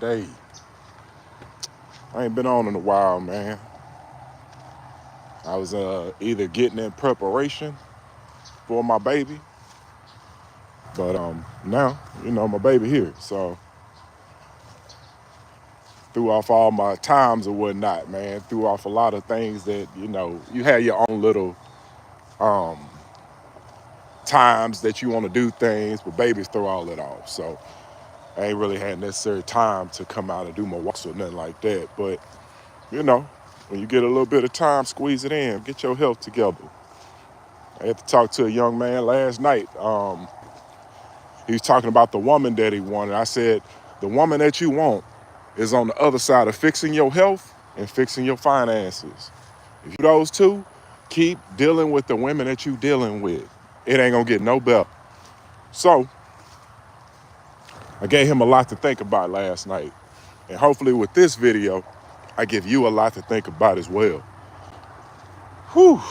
today. I ain't been on in a while, man. I was either getting in preparation for my baby, but now, my baby here. So threw off all my times or whatnot, man. Threw off a lot of things that, you have your own little times that you want to do things, but babies throw all that off. So I ain't really had necessary time to come out and do my walks or nothing like that. But, when you get a little bit of time, squeeze it in, get your health together. I had to talk to a young man last night. He was talking about the woman that he wanted. I said, the woman that you want is on the other side of fixing your health and fixing your finances. If you do those two, keep dealing with the women that you dealing with. It ain't gonna get no better. So I gave him a lot to think about last night. And hopefully with this video, I give you a lot to think about as well. Whew.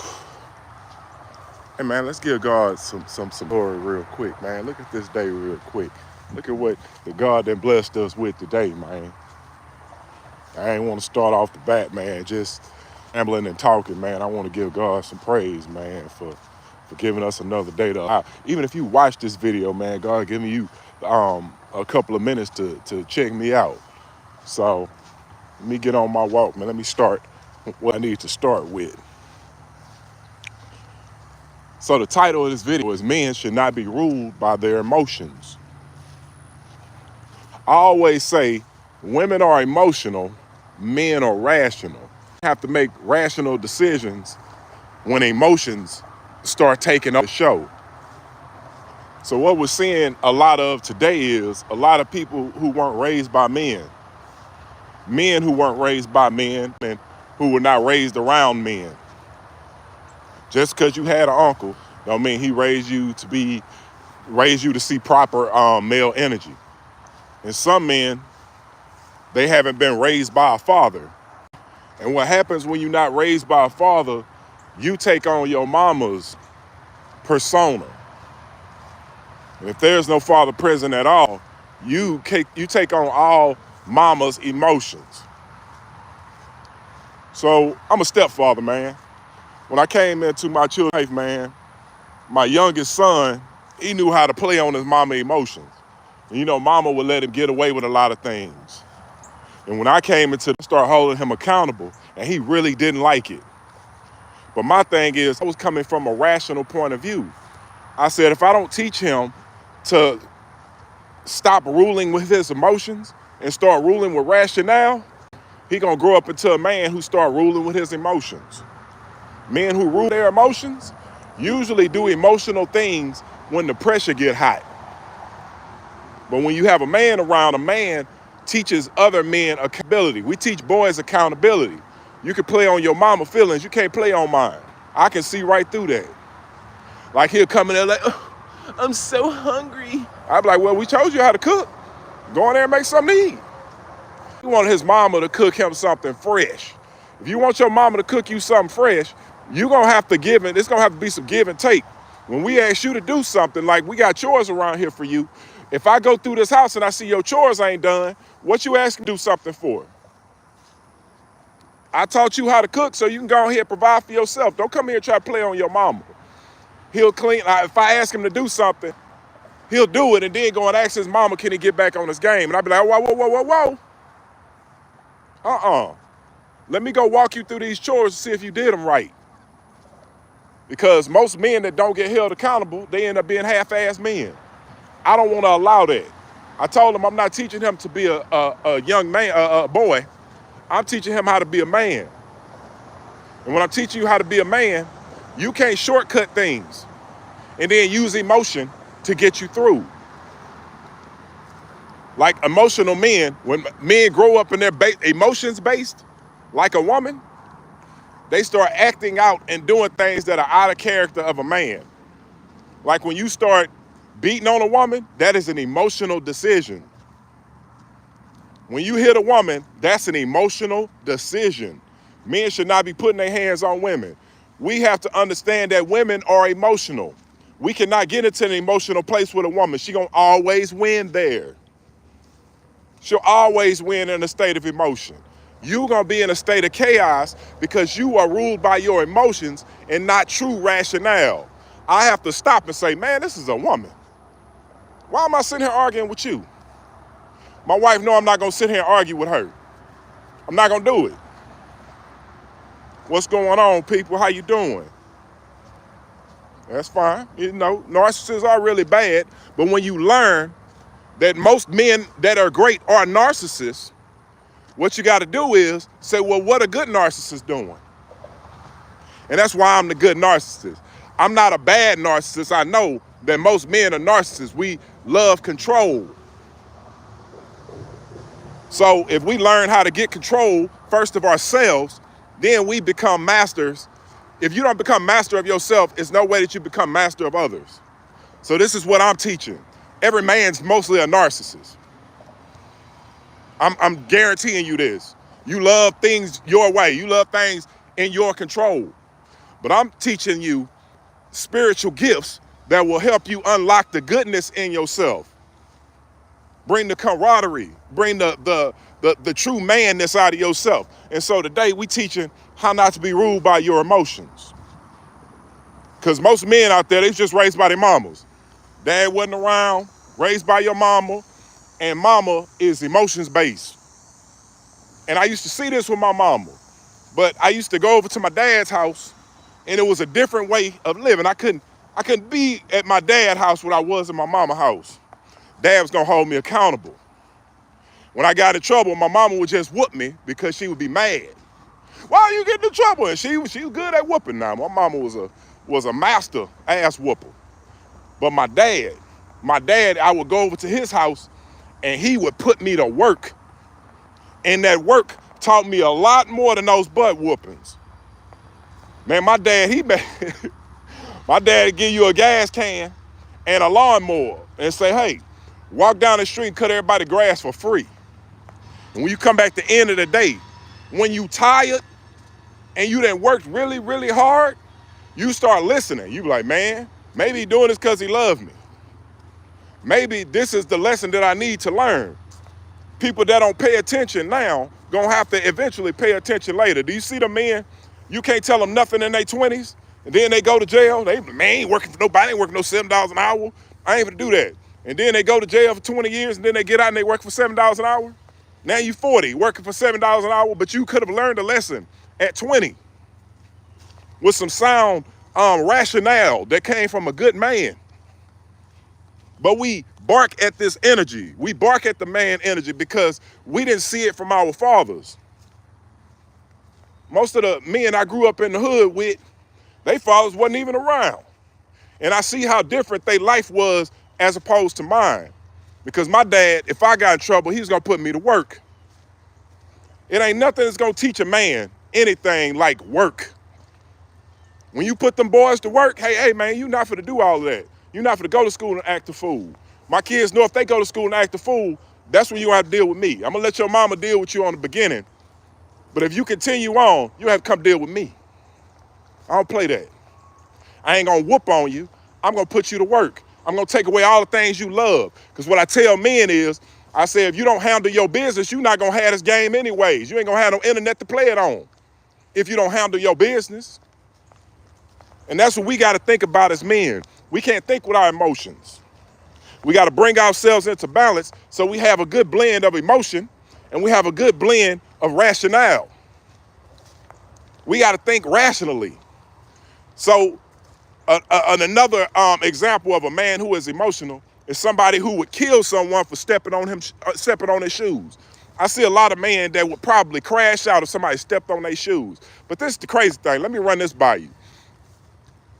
Hey man, let's give God some glory real quick, man. Look at this day real quick. Look at what the God that blessed us with today, man. I ain't want to start off the bat, man, just rambling and talking, man. I want to give God some praise, man, for giving us another day to allow. Even if you watch this video, man, God giving you a couple of minutes to check me out. So let me get on my walk, man. Let me start what I need to start with. So the title of this video is Men Should Not Be Ruled by Their Emotions. I always say women are emotional, men are rational. You have to make rational decisions when emotions start taking over the show. So what we're seeing a lot of today is a lot of people who weren't raised by men who weren't raised by men, and who were not raised around men. Just because you had an uncle don't mean he raised you to see proper male energy. And some men, they haven't been raised by a father. And what happens when you're not raised by a father, you take on your mama's persona. And if there's no father present at all, you take on all mama's emotions. So I'm a stepfather, man. When I came into my children's life, man, my youngest son, he knew how to play on his mama emotions. And mama would let him get away with a lot of things. And when I came into start holding him accountable, and he really didn't like it. But my thing is, I was coming from a rational point of view. I said, if I don't teach him to stop ruling with his emotions and start ruling with rationale, he gonna grow up into a man who start ruling with his emotions. Men who rule their emotions usually do emotional things when the pressure get hot. But when you have a man around, a man teaches other men accountability. We teach boys accountability. You can play on your mama feelings, you can't play on mine. I can see right through that. Like he'll come in there like, oh, I'm so hungry. I'd be like, well, we told you how to cook. Go in there and make something to eat. He wanted his mama to cook him something fresh. If you want your mama to cook you something fresh, you're gonna have to give it. It's gonna have to be some give and take. When we ask you to do something, like we got chores around here for you, if I go through this house and I see your chores ain't done, what you asking to do something for? I taught you how to cook so you can go ahead and provide for yourself. Don't come here and try to play on your mama. He'll clean. If I ask him to do something, he'll do it and then go and ask his mama, can he get back on his game? And I'll be like, whoa. Let me go walk you through these chores to see if you did them right. Because most men that don't get held accountable, they end up being half-assed men. I don't want to allow that. I told him I'm not teaching him to be a young man, a boy. I'm teaching him how to be a man. And when I'm teaching you how to be a man, you can't shortcut things and then use emotion to get you through. Like emotional men, when men grow up and they're emotions based, like a woman, they start acting out and doing things that are out of character of a man. Like when you start beating on a woman, that is an emotional decision. When you hit a woman, that's an emotional decision. Men should not be putting their hands on women. We have to understand that women are emotional. We cannot get into an emotional place with a woman. She gonna always win there. She'll always win in a state of emotion. You're going to be in a state of chaos because you are ruled by your emotions and not true rationale. I have to stop and say, man, this is a woman. Why am I sitting here arguing with you? My wife know I'm not going to sit here and argue with her. I'm not going to do it. What's going on, people? How you doing? That's fine. You know, narcissists are really bad, but when you learn that most men that are great are narcissists, what you got to do is say, well, what a good narcissist doing? And that's why I'm the good narcissist. I'm not a bad narcissist. I know that most men are narcissists. We love control. So if we learn how to get control first of ourselves, then we become masters. If you don't become master of yourself, it's no way that you become master of others. So this is what I'm teaching. Every man's mostly a narcissist. I'm guaranteeing you this. You love things your way. You love things in your control. But I'm teaching you spiritual gifts that will help you unlock the goodness in yourself. Bring the camaraderie. Bring the true manness out of yourself. And so today we teaching how not to be ruled by your emotions. Because most men out there, they just raised by their mamas. Dad wasn't around, raised by your mama, and mama is emotions based. And I used to see this with my mama, but I used to go over to my dad's house and it was a different way of living. I couldn't be at my dad's house when I was in my mama's house. Dad was gonna hold me accountable. When I got in trouble, my mama would just whoop me because she would be mad. Why are you getting in trouble? And she was good at whooping now. My mama was a master ass whooper. But my dad, I would go over to his house and he would put me to work. And that work taught me a lot more than those butt whoopings. Man, my dad would give you a gas can and a lawnmower and say, hey, walk down the street and cut everybody grass for free. And when you come back at the end of the day, when you tired and you done worked really, really hard, you start listening. You be like, man, maybe he doing this because he loves me. Maybe this is the lesson that I need to learn. People that don't pay attention now gonna have to eventually pay attention later. Do you see the men? You can't tell them nothing in their 20s, and then they go to jail. Man, ain't working for nobody, ain't working no $7 an hour. I ain't gonna do that. And then they go to jail for 20 years, and then they get out and they work for $7 an hour. Now you 40, working for $7 an hour, but you could have learned a lesson at 20 with some sound rationale that came from a good man. But we bark at this energy. We bark at the man energy because we didn't see it from our fathers. Most of the men I grew up in the hood with, their fathers wasn't even around. And I see how different their life was as opposed to mine. Because my dad, if I got in trouble, he was gonna put me to work. It ain't nothing that's gonna teach a man anything like work. When you put them boys to work, hey man, you not finna do all of that. You're not finna go to school and act a fool. My kids know if they go to school and act a fool, that's when you have to deal with me. I'm gonna let your mama deal with you on the beginning. But if you continue on, you have to come deal with me. I don't play that. I ain't gonna whoop on you. I'm gonna put you to work. I'm gonna take away all the things you love. Because what I tell men is, I say, if you don't handle your business, you're not gonna have this game anyways. You ain't gonna have no internet to play it on if you don't handle your business. And that's what we gotta think about as men. We can't think with our emotions. We gotta bring ourselves into balance so we have a good blend of emotion and we have a good blend of rationale. We gotta think rationally. So another example of a man who is emotional is somebody who would kill someone for stepping on his shoes. I see a lot of men that would probably crash out if somebody stepped on their shoes. But this is the crazy thing. Let me run this by you.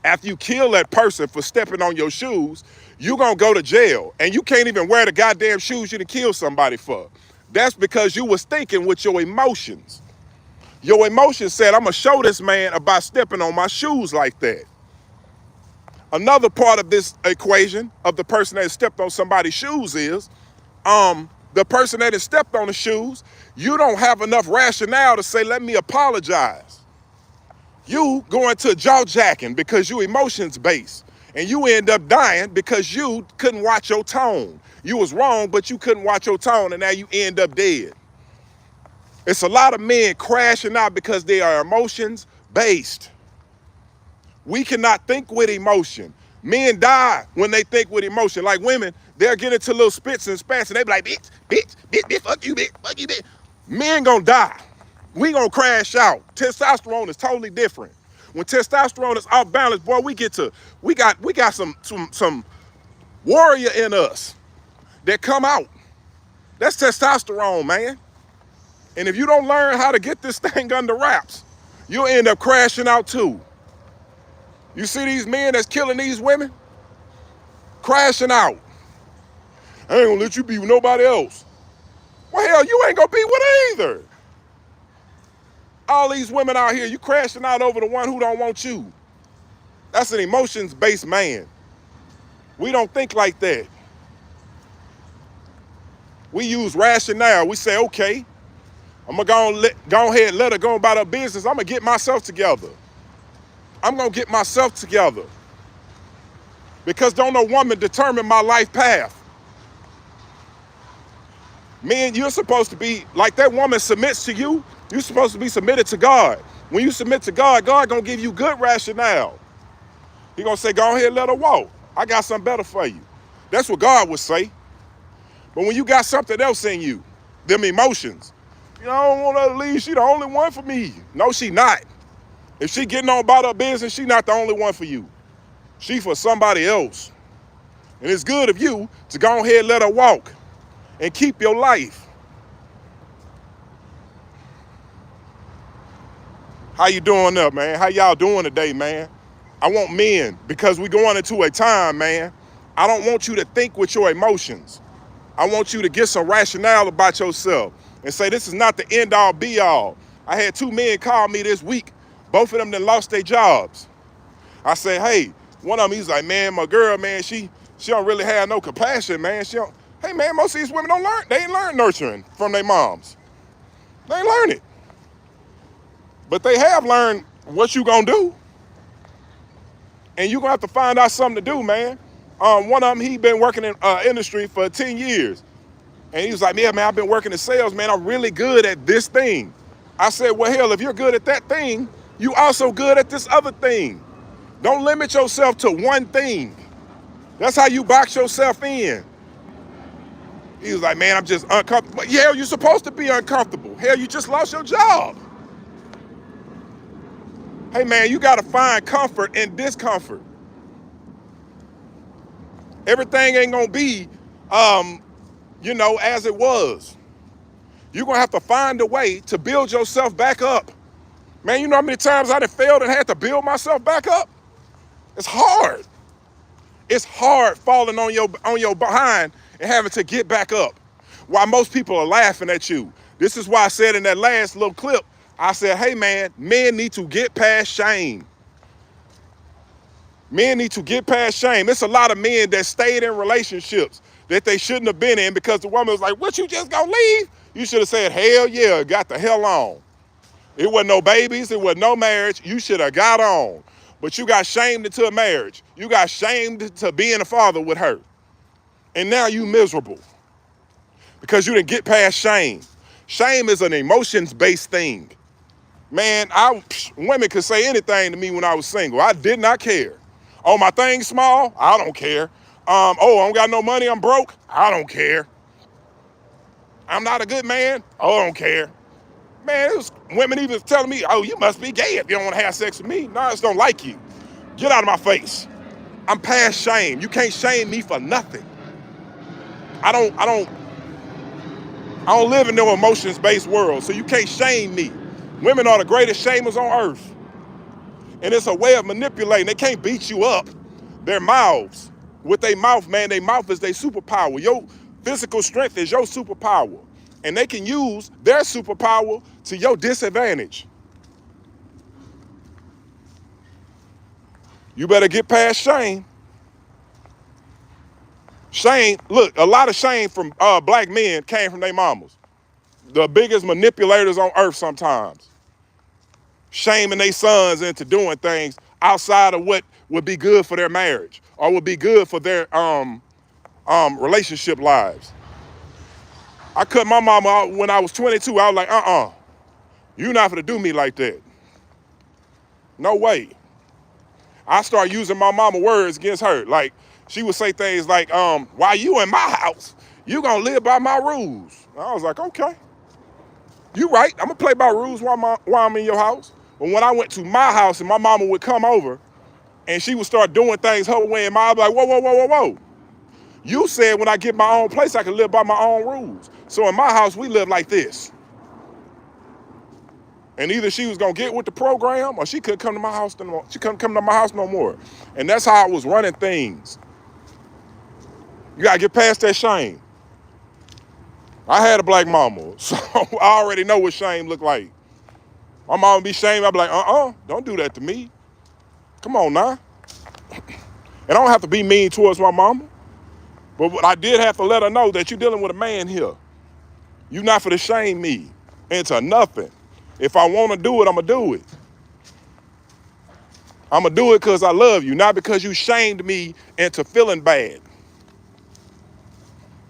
After you kill that person for stepping on your shoes, you're gonna go to jail and you can't even wear the goddamn shoes you done killed somebody for. That's because you was thinking with your emotions. Your emotions said, I'm gonna show this man about stepping on my shoes like that. Another part of this equation of the person that stepped on somebody's shoes is, the person that has stepped on the shoes, you don't have enough rationale to say, let me apologize. You going to jaw jacking because you emotions based. And you end up dying because you couldn't watch your tone. You was wrong, but you couldn't watch your tone, and now you end up dead. It's a lot of men crashing out because they are emotions based. We cannot think with emotion. Men die when they think with emotion. Like women, they'll get into little spits and spats and they be like, bitch, bitch, bitch, bitch, fuck you, bitch. Men gonna die. We gonna crash out. Testosterone is totally different. When testosterone is off balance, boy, we got some warrior in us that come out. That's testosterone, man. And if you don't learn how to get this thing under wraps, you'll end up crashing out too. You see these men that's killing these women? Crashing out. I ain't gonna let you be with nobody else. Well, hell, you ain't gonna be with her either. All these women out here, you crashing out over the one who don't want you. That's an emotions-based man. We don't think like that. We use rationale. We say, okay, I'm gonna go ahead and let her go about her business. I'm gonna get myself together. I'm gonna get myself together. Because don't no woman determine my life path. Man, you're supposed to be, like that woman submits to you, you're supposed to be submitted to God. When you submit to God, God gonna give you good rationale. He gonna say, go ahead and let her walk. I got something better for you. That's what God would say. But when you got something else in you, them emotions, you know, I don't want her to leave, she the only one for me. No, she not. If she getting on about her business, she not the only one for you. She for somebody else. And it's good of you to go ahead and let her walk and keep your life. How you doing up, man? How y'all doing today, man? I want men, because we going into a time, man, I don't want you to think with your emotions. I want you to get some rationale about yourself and say this is not the end all be all. I had 2 men call me this week. Both of them done lost their jobs. I said, hey, one of them, he's like, man, my girl, man, she don't really have no compassion, man. Hey, man, most of these women don't learn. They ain't learn nurturing from their moms. They ain't learn it. But they have learned what you gonna do. And you gonna have to find out something to do, man. One of them, he been working in industry for 10 years. And he was like, yeah, man, I've been working in sales, man. I'm really good at this thing. I said, well, hell, if you're good at that thing, you also good at this other thing. Don't limit yourself to one thing. That's how you box yourself in. He was like, man, I'm just uncomfortable. Yeah, you're supposed to be uncomfortable. Hell, you just lost your job. Hey, man, you got to find comfort in discomfort. Everything ain't going to be, as it was. You're going to have to find a way to build yourself back up. Man, you know how many times I done failed and had to build myself back up? It's hard. It's hard falling on your behind and having to get back up. While most people are laughing at you. This is why I said in that last little clip, I said, hey man, men need to get past shame. Men need to get past shame. It's a lot of men that stayed in relationships that they shouldn't have been in because the woman was like, what, you just gonna leave? You should have said, hell yeah, got the hell on. It wasn't no babies, it wasn't no marriage. You should have got on. But you got shamed into a marriage. You got shamed to being a father with her. And now you miserable because you didn't get past shame. Shame is an emotions-based thing. Man, women could say anything to me when I was single. I did not care. Oh, my thing's small? I don't care. I don't got no money, I'm broke? I don't care. I'm not a good man? Oh, I don't care. Man, it was women even telling me, oh, you must be gay if you don't want to have sex with me. No, I just don't like you. Get out of my face. I'm past shame. You can't shame me for nothing. I don't live in no emotions-based world, so you can't shame me. Women are the greatest shamers on earth. And it's a way of manipulating. They can't beat you up. Their mouths. With their mouth, man, their mouth is their superpower. Your physical strength is your superpower. And they can use their superpower to your disadvantage. You better get past shame. Shame, look, a lot of shame from black men came from their mamas. The biggest manipulators on earth sometimes. Shaming their sons into doing things outside of what would be good for their marriage or would be good for their relationship lives. I cut my mama out when I was 22. I was like, you're not gonna do me like that. No way. I start using my mama words against her. Like, she would say things like, why you in my house? You gonna live by my rules. I was like, okay, you right. I'm gonna play by rules while I'm in your house. But when I went to my house and my mama would come over and she would start doing things her way, and I'd be like, whoa. You said when I get my own place, I can live by my own rules. So in my house, we live like this. And either she was gonna get with the program or she couldn't come to my house no more. She couldn't come to my house no more. And that's how I was running things. You gotta get past that shame. I had a black mama, so I already know what shame looked like. My mama be shamed, I'd be like, don't do that to me. Come on now. And I don't have to be mean towards my mama. But I did have to let her know that you're dealing with a man here. You're not for to shame me into nothing. If I want to do it, I'm going to do it. I'm going to do it because I love you, not because you shamed me into feeling bad.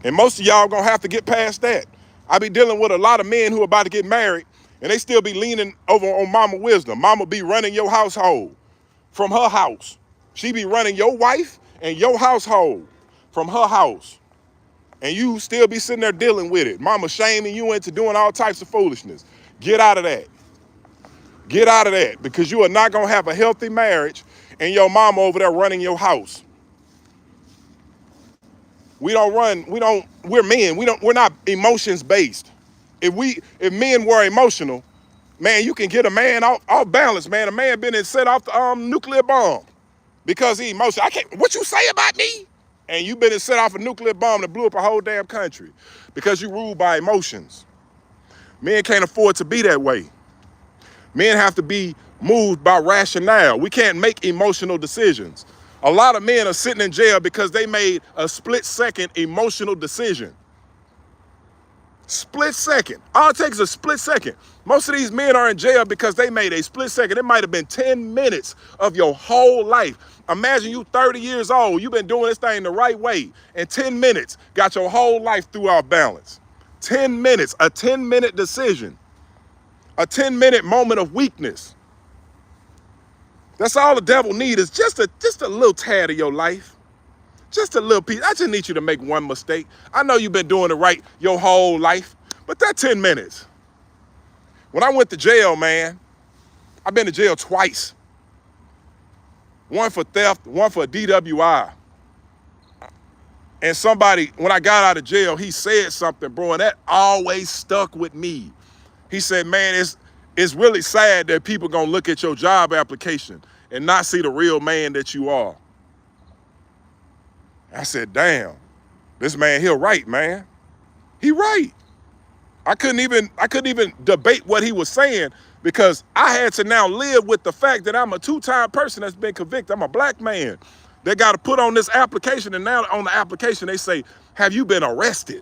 And most of y'all going to have to get past that. I be dealing with a lot of men who are about to get married, and they still be leaning over on mama wisdom. Mama be running your household from her house. She be running your wife and your household from her house. And you still be sitting there dealing with it. Mama shaming you into doing all types of foolishness. Get out of that. Get out of that, because you are not going to have a healthy marriage and your mama over there running your house. We're men. We're not emotions based. If men were emotional, man, you can get a man off balance, man. A man been set off the nuclear bomb because he emotional. What you say about me? And you been set off a nuclear bomb that blew up a whole damn country because you ruled by emotions. Men can't afford to be that way. Men have to be moved by rationale. We can't make emotional decisions. A lot of men are sitting in jail because they made a split-second emotional decision. Split second. All it takes is a split second. Most of these men are in jail because they made a split second. It might have been 10 minutes of your whole life. Imagine you 30 years old. You've been doing this thing the right way. And 10 minutes got your whole life threw off balance. 10 minutes, a 10-minute decision. A 10-minute moment of weakness. That's all the devil needs, is just a little tad of your life. Just a little piece. I just need you to make one mistake. I know you've been doing it right your whole life, but that 10 minutes. When I went to jail, man, I've been to jail twice. One for theft, one for a DWI. And somebody, when I got out of jail, he said something, bro, and that always stuck with me. He said, man, it's really sad that people gonna look at your job application and not see the real man that you are. I said, damn, this man here right, man. He right. I couldn't even debate what he was saying, because I had to now live with the fact that I'm a two-time person that's been convicted. I'm a black man. They got to put on this application, and now on the application they say, have you been arrested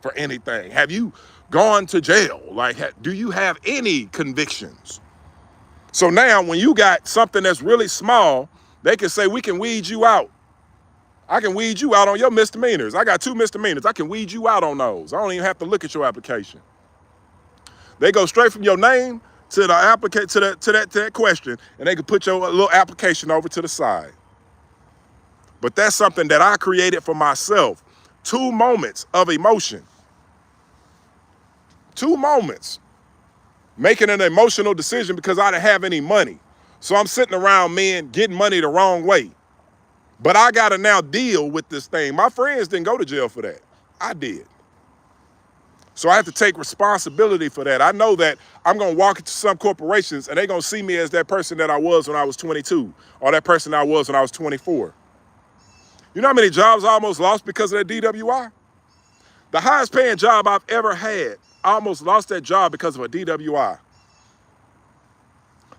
for anything? Have you gone to jail? Like, do you have any convictions? So now when you got something that's really small, they can say, we can weed you out. I can weed you out on your misdemeanors. I got 2 misdemeanors. I can weed you out on those. I don't even have to look at your application. They go straight from your name to the to that question, and they can put your little application over to the side. But that's something that I created for myself. 2 moments of emotion. 2 moments. Making an emotional decision because I didn't have any money. So I'm sitting around men getting money the wrong way. But I got to now deal with this thing. My friends didn't go to jail for that. I did. So I have to take responsibility for that. I know that I'm going to walk into some corporations and they're going to see me as that person that I was when I was 22, or that person I was when I was 24. You know how many jobs I almost lost because of that DWI? The highest paying job I've ever had, I almost lost that job because of a DWI.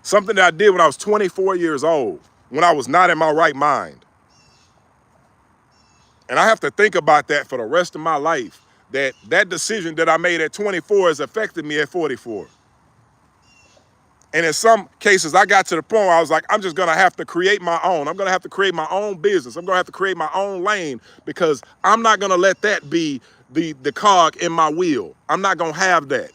Something that I did when I was 24 years old, when I was not in my right mind. And I have to think about that for the rest of my life, that decision that I made at 24 has affected me at 44. And in some cases, I got to the point where I was like, I'm just gonna have to create my own. I'm gonna have to create my own business. I'm gonna have to create my own lane because I'm not gonna let that be the cog in my wheel. I'm not gonna have that.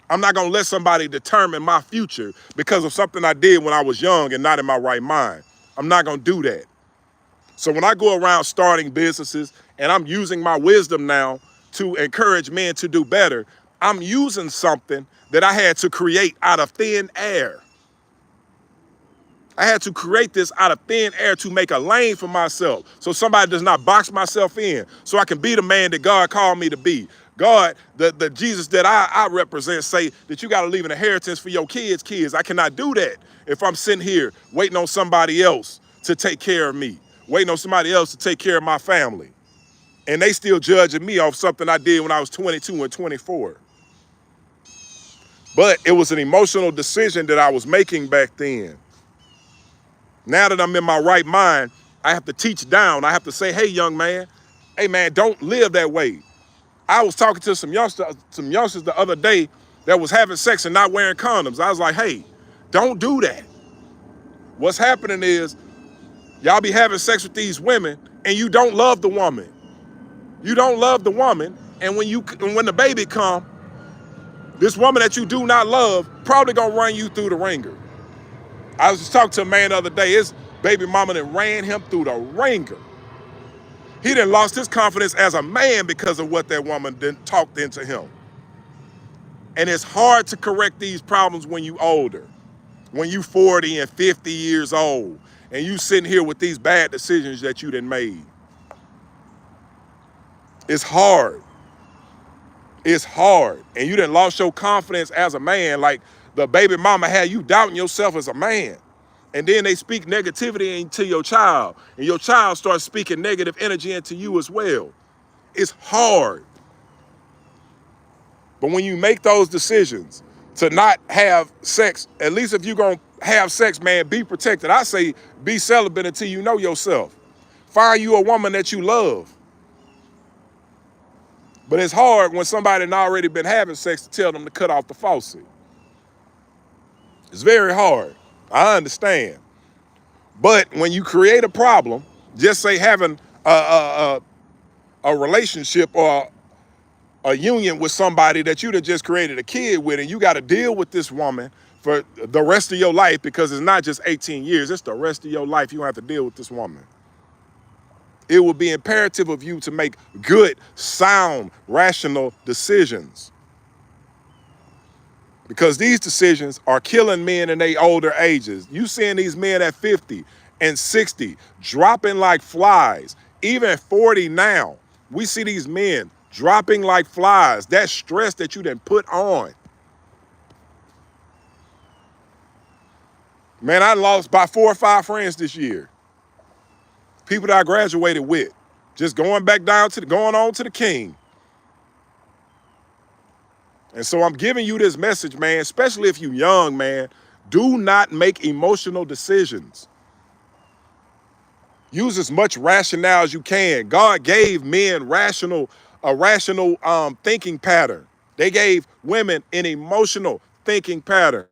I'm not gonna let somebody determine my future because of something I did when I was young and not in my right mind. I'm not gonna do that. So when I go around starting businesses and I'm using my wisdom now to encourage men to do better, I'm using something that I had to create out of thin air. I had to create this out of thin air to make a lane for myself so somebody does not box myself in, so I can be the man that God called me to be. God, the Jesus that I represent, say that you got to leave an inheritance for your kids. I cannot do that if I'm sitting here waiting on somebody else to take care of me, waiting on somebody else to take care of my family. And they still judging me off something I did when I was 22 and 24. But it was an emotional decision that I was making back then. Now that I'm in my right mind, I have to teach down. I have to say, hey, young man, hey, man, don't live that way. I was talking to some youngsters the other day that was having sex and not wearing condoms. I was like, hey, don't do that. What's happening is y'all be having sex with these women and you don't love the woman. You don't love the woman. And when the baby come, this woman that you do not love probably gonna run you through the ringer. I was just talking to a man the other day. His baby mama that ran him through the ringer. He done lost his confidence as a man because of what that woman done talked into him. And it's hard to correct these problems when you older, when you 40 and 50 years old, and you sitting here with these bad decisions that you done made. It's hard. It's hard. And you done lost your confidence as a man, like the baby mama had you doubting yourself as a man. And then they speak negativity into your child, and your child starts speaking negative energy into you as well. It's hard. But when you make those decisions to not have sex, at least if you're going to have sex, man, be protected. I say be celibate until you know yourself. Find you a woman that you love. But it's hard when somebody had already been having sex to tell them to cut off the faucet. It's very hard. I understand. But when you create a problem, just say having a relationship or a union with somebody that you'd have just created a kid with, and you got to deal with this woman for the rest of your life, because it's not just 18 years, it's the rest of your life you have to deal with this woman. It will be imperative of you to make good, sound, rational decisions. Because these decisions are killing men in their older ages. You seeing these men at 50 and 60 dropping like flies, even at 40 now. We see these men dropping like flies. That stress that you done put on. Man, I lost about 4 or 5 friends this year. People that I graduated with. Just going on to the king. And so I'm giving you this message, man, especially if you're young, man. Do not make emotional decisions. Use as much rationale as you can. God gave men a rational thinking pattern. They gave women an emotional thinking pattern.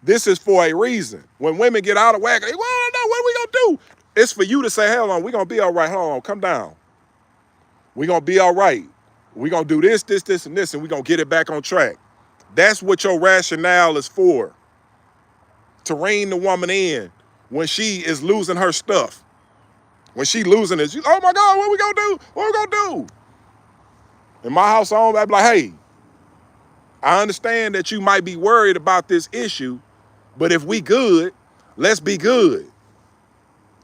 This is for a reason. When women get out of whack, they want to know, what are we going to do? It's for you to say, hold on, we're going to be all right. Hold on, come down. We're going to be all right. We're going to do this, and this, and we're going to get it back on track. That's what your rationale is for. To rein the woman in when she is losing her stuff. When she losing it, oh my God, what we gonna do? What we gonna do? In my household, I'd be like, hey, I understand that you might be worried about this issue, but if we good, let's be good.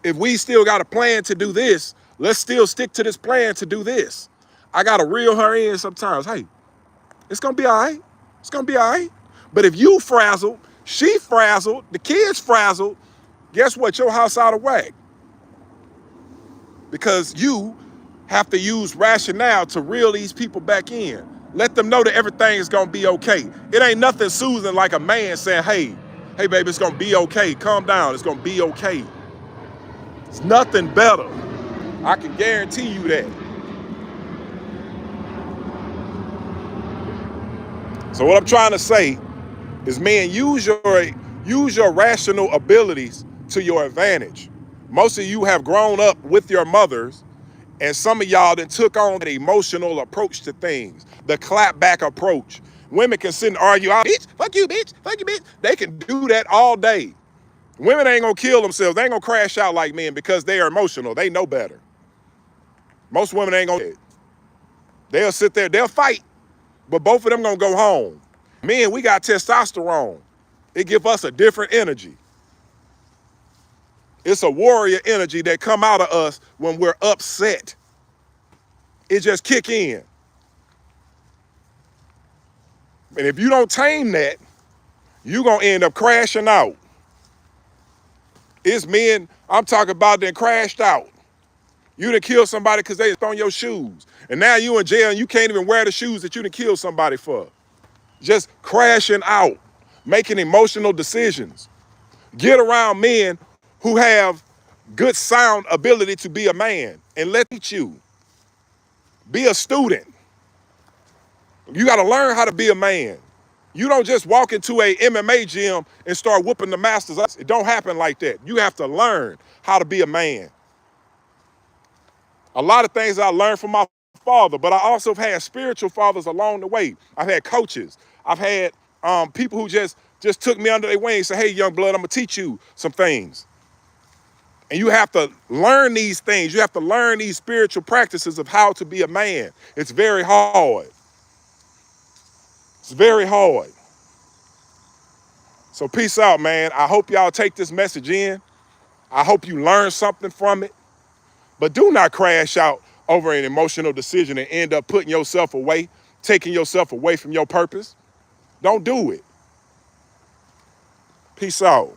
If we still got a plan to do this, let's still stick to this plan to do this. I gotta reel her in sometimes. Hey, it's gonna be all right. It's gonna be all right. But if you frazzled, she frazzled, the kids frazzled, guess what? Your house out of whack. Because you have to use rationale to reel these people back in. Let them know that everything is gonna be okay. It ain't nothing soothing like a man saying, hey baby, it's gonna be okay. Calm down, it's gonna be okay. It's nothing better. I can guarantee you that. So what I'm trying to say Is men, use your rational abilities to your advantage. Most of you have grown up with your mothers, and some of y'all then took on the emotional approach to things, the clap back approach. Women can sit and argue, oh, bitch, fuck you, bitch, fuck you, bitch. They can do that all day. Women ain't gonna kill themselves. They ain't gonna crash out like men because they are emotional. They know better. Most women ain't gonna. They'll sit there, they'll fight, but both of them gonna go home. Men, we got testosterone. It gives us a different energy. It's a warrior energy that come out of us when we're upset. It just kick in. And if you don't tame that, you're gonna end up crashing out. It's men I'm talking about that crashed out. You done killed somebody because they thrown your shoes. And now you in jail and you can't even wear the shoes that you done killed somebody for. Just crashing out, making emotional decisions. Get around men who have good sound ability to be a man and let teach you. Be a student. You got to learn how to be a man. You don't just walk into a MMA gym and start whooping the masters. It don't happen like that. You have to learn how to be a man. A lot of things I learned from my father, but I also have had spiritual fathers along the way. I've had coaches. I've had people who just took me under their wing and said, hey, young blood, I'm going to teach you some things. And you have to learn these things. You have to learn these spiritual practices of how to be a man. It's very hard. It's very hard. So peace out, man. I hope y'all take this message in. I hope you learn something from it. But do not crash out over an emotional decision and end up putting yourself away, taking yourself away from your purpose. Don't do it. Peace out.